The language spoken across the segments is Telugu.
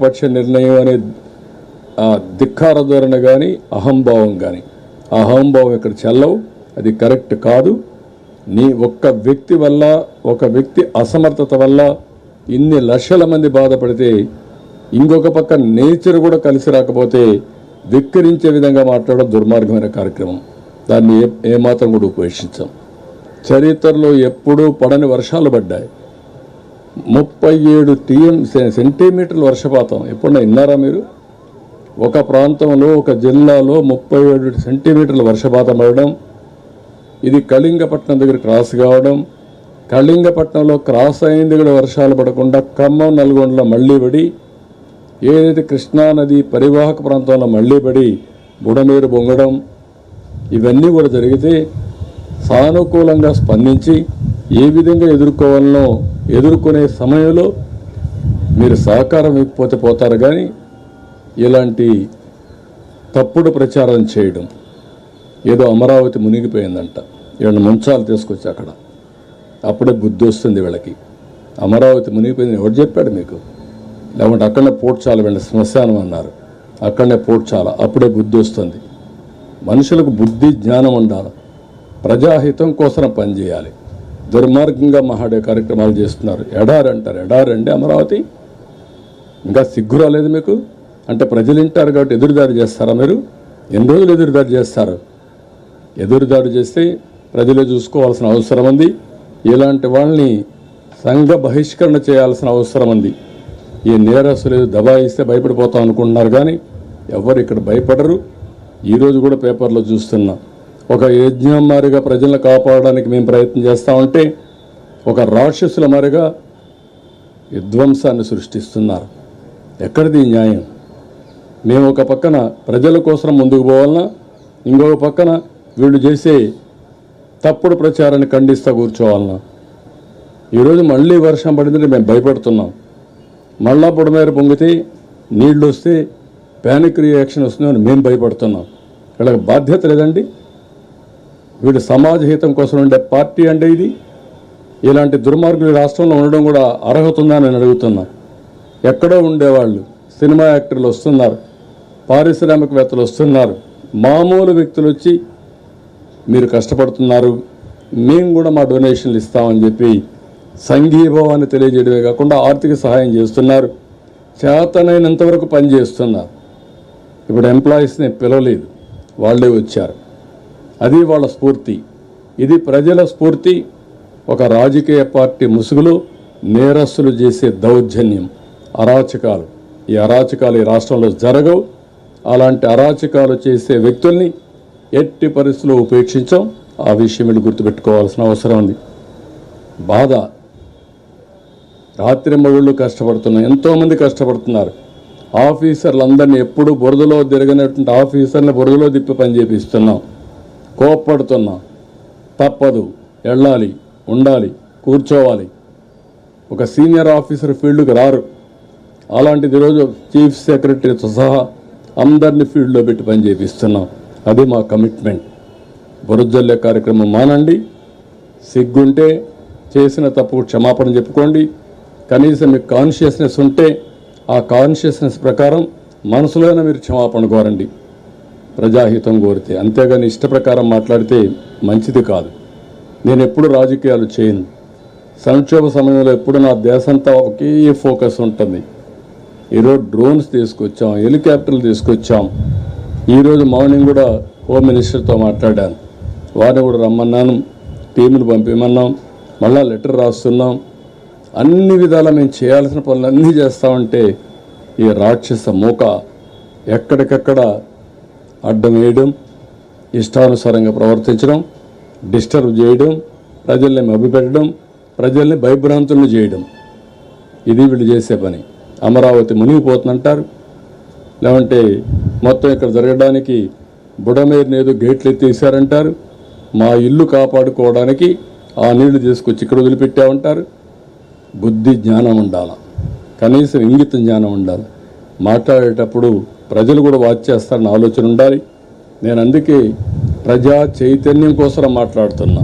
పక్ష నిర్ణయం అనే ధిక్కార ధోరణి కానీ అహంభావం కానీ అహంభావం ఇక్కడ చెల్లవు. అది కరెక్ట్ కాదు. నీ ఒక్క వ్యక్తి వల్ల, ఒక వ్యక్తి అసమర్థత వల్ల ఇన్ని లక్షల మంది బాధపడితే, ఇంకొక పక్క నేచర్ కూడా కలిసి రాకపోతే విక్కరించే విధంగా మాట్లాడడం దుర్మార్గమైన కార్యక్రమం. దాన్ని ఏమాత్రం కూడా ఉపేక్షించాం. చరిత్రలో ఎప్పుడూ పడని వర్షాలు పడ్డాయి. 37 సెంటీమీటర్ల వర్షపాతం ఎప్పుడన్నా విన్నారా మీరు? ఒక ప్రాంతంలో, ఒక జిల్లాలో 37 సెంటీమీటర్ల వర్షపాతం పడడం, ఇది కళింగపట్నం దగ్గర క్రాస్ కావడం, కళింగపట్నంలో క్రాస్ అయింది కూడా వర్షాలు పడకుండా ఖమ్మం, నల్గొండలో మళ్లీ పడి, ఏదైతే కృష్ణానది పరివాహక ప్రాంతంలో మళ్లీ పడి బుడమేరు బొంగడం, ఇవన్నీ కూడా జరిగితే సానుకూలంగా స్పందించి ఏ విధంగా ఎదుర్కోవాలనో ఎదుర్కొనే సమయంలో మీరు సహకారం ఇవ్వకపోతే పోతారు. కానీ ఇలాంటి తప్పుడు ప్రచారం చేయడం, ఏదో అమరావతి మునిగిపోయిందంట, వీళ్ళని ముంచాలు తీసుకొచ్చి అక్కడ అప్పుడే బుద్ధి వస్తుంది వీళ్ళకి. అమరావతి మునిగిపోయింది ఎవరు చెప్పాడు మీకు? లేకుంటే అక్కడనే పోడ్చాల, వీళ్ళ శ్మశానం అన్నారు, అక్కడనే పోడ్చాల, అప్పుడే బుద్ధి వస్తుంది. మనుషులకు బుద్ధి జ్ఞానం ఉండాలి. ప్రజాహితం కోసం పనిచేయాలి. దుర్మార్గంగా మహాడే కార్యక్రమాలు చేస్తున్నారు. ఎడారి అంటారు. ఎడారండి అమరావతి? ఇంకా సిగ్గు రాలేదు మీకు? అంటే ప్రజలు వింటారు కాబట్టి ఎదురుదాడి చేస్తారా మీరు? ఎన్ని రోజులు ఎదురుదాడి చేస్తారు? ఎదురుదాడి చేస్తే ప్రజలే చూసుకోవాల్సిన అవసరం ఉంది. ఇలాంటి వాళ్ళని సంఘ బహిష్కరణ చేయాల్సిన అవసరం ఉంది. ఈ నేరస్తులు దబాయిస్తే భయపడిపోతాం అనుకుంటున్నారు, కానీ ఎవరు ఇక్కడ భయపడరు. ఈరోజు కూడా పేపర్లో చూస్తున్నా, ఒక యజ్ఞం మారిగా ప్రజలను కాపాడడానికి మేము ప్రయత్నం చేస్తూ ఉంటే ఒక రాక్షసుల మారిగా విధ్వంసాన్ని సృష్టిస్తున్నారు. ఎక్కడిది న్యాయం? మేము ఒక పక్కన ప్రజల కోసం ముందుకు పోవాలన్నా, ఇంకొక పక్కన వీళ్ళు చేసే తప్పుడు ప్రచారాన్ని ఖండిస్తూ కూర్చోవాలన్నా? ఈరోజు మళ్ళీ వర్షం పడిందంటే మేము భయపడుతున్నాం. మళ్ళా బుడమేర పొంగితే నీళ్లు వస్తే ప్యానిక్ రియాక్షన్ వస్తుందని మేము భయపడుతున్నాం. వీళ్ళకి బాధ్యత లేదండి? వీడు సమాజ హితం కోసం ఉండే పార్టీ అంటే ఇది? ఇలాంటి దుర్మార్గులు రాష్ట్రంలో ఉండడం కూడా అర్హత ఉందని నేను అడుగుతున్నా. ఎక్కడో ఉండేవాళ్ళు సినిమా యాక్టర్లు వస్తున్నారు, పారిశ్రామికవేత్తలు వస్తున్నారు, మామూలు వ్యక్తులు వచ్చి మీరు కష్టపడుతున్నారు, మేము కూడా మా డొనేషన్లు ఇస్తామని చెప్పి సంఘీభావాన్ని తెలియజేయడమే కాకుండా ఆర్థిక సహాయం చేస్తున్నారు. చేతనైనంతవరకు పనిచేస్తున్నారు. ఇప్పుడు ఎంప్లాయీస్ని పిలవలేదు, వాళ్ళే వచ్చారు. అది వాళ్ళ స్ఫూర్తి. ఇది ప్రజల స్ఫూర్తి. ఒక రాజకీయ పార్టీ ముసుగులో నేరస్తులు చేసే దౌర్జన్యం, అరాచకాలు, ఈ అరాచకాలు ఈ రాష్ట్రంలో జరగవు. అలాంటి అరాచకాలు చేసే వ్యక్తుల్ని ఎట్టి పరిస్థితుల్లో ఉపేక్షించాం. ఆ విషయం వీళ్ళు గుర్తుపెట్టుకోవాల్సిన అవసరం ఉంది. బాధ. రాత్రి మగుళ్ళు కష్టపడుతున్నాం, ఎంతోమంది కష్టపడుతున్నారు. ఆఫీసర్లందరినీ ఎప్పుడు బురదలో తిరగనటువంటి ఆఫీసర్ని బురదలో తిప్పి పని చేపిస్తున్నాం. కోప్పడుతున్నాం. తప్పదు, వెళ్ళాలి, ఉండాలి, కూర్చోవాలి. ఒక సీనియర్ ఆఫీసర్ ఫీల్డ్కి రారు. అలాంటిది ఈరోజు చీఫ్ సెక్రటరీతో సహా అందరినీ ఫీల్డ్లో పెట్టి పని చేపిస్తున్నాం. అది మా కమిట్మెంట్. బురజల్లే కార్యక్రమం మానండి. సిగ్గుంటే చేసిన తప్పు క్షమాపణ చెప్పుకోండి. కనీసం మీకు కాన్షియస్నెస్ ఉంటే ఆ కాన్షియస్నెస్ ప్రకారం మనసులోనే మీరు క్షమాపణ కోరండి, ప్రజాహితం కోరితే. అంతేగాని ఇష్ట ప్రకారం మాట్లాడితే మంచిది కాదు. నేను ఎప్పుడు రాజకీయాలు చేయను. సంక్షోభ సమయంలో ఎప్పుడు నా దేశంతా ఒకే ఫోకస్ ఉంటుంది. ఈరోజు డ్రోన్స్ తీసుకొచ్చాం, హెలికాప్టర్లు తీసుకొచ్చాం. ఈరోజు మార్నింగ్ కూడా హోమ్ మినిస్టర్తో మాట్లాడాను. వారిని కూడా రమ్మన్నాను, టీమును పంపిమన్నాం, మళ్ళా లెటర్ రాస్తున్నాం. అన్ని విధాలా మేము చేయాల్సిన పనులన్నీ చేస్తామంటే ఈ రాక్షస మూక ఎక్కడికక్కడ అడ్డం వేయడం, ఇష్టానుసారంగా ప్రవర్తించడం, డిస్టర్బ్ చేయడం, ప్రజల్ని మభ్యపెట్టడం, ప్రజల్ని భయభ్రాంతులను చేయడం, ఇది వీళ్ళు చేసే పని. అమరావతి మునిగిపోతుందంటారు, లేదంటే మొత్తం ఇక్కడ జరగడానికి బుడమేరుని ఏదో గేట్లు ఎత్తేసారంటారు. మా ఇల్లు కాపాడుకోవడానికి ఆ నీళ్లు తీసుకొచ్చి ఇక్కడ వదిలిపెట్టామంటారు. బుద్ధి జ్ఞానం ఉండాలి, కనీసం ఇంగిత జ్ఞానం ఉండాలి. మాట్లాడేటప్పుడు ప్రజలు కూడా వాచ్ చేస్తారన్న ఆలోచన ఉండాలి. నేను అందుకే ప్రజా చైతన్యం కోసం మాట్లాడుతున్నా.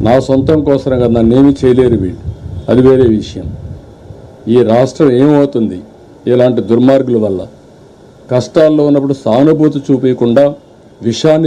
నా సొంతం కోసం కదా, నన్నేమీ చేయలేరు వీళ్ళు, అది వేరే విషయం. ఈ రాష్ట్రం ఏమవుతుంది, ఇలాంటి దుర్మార్గుల వల్ల. కష్టాల్లో ఉన్నప్పుడు సానుభూతి చూపించకుండా విషాన్ని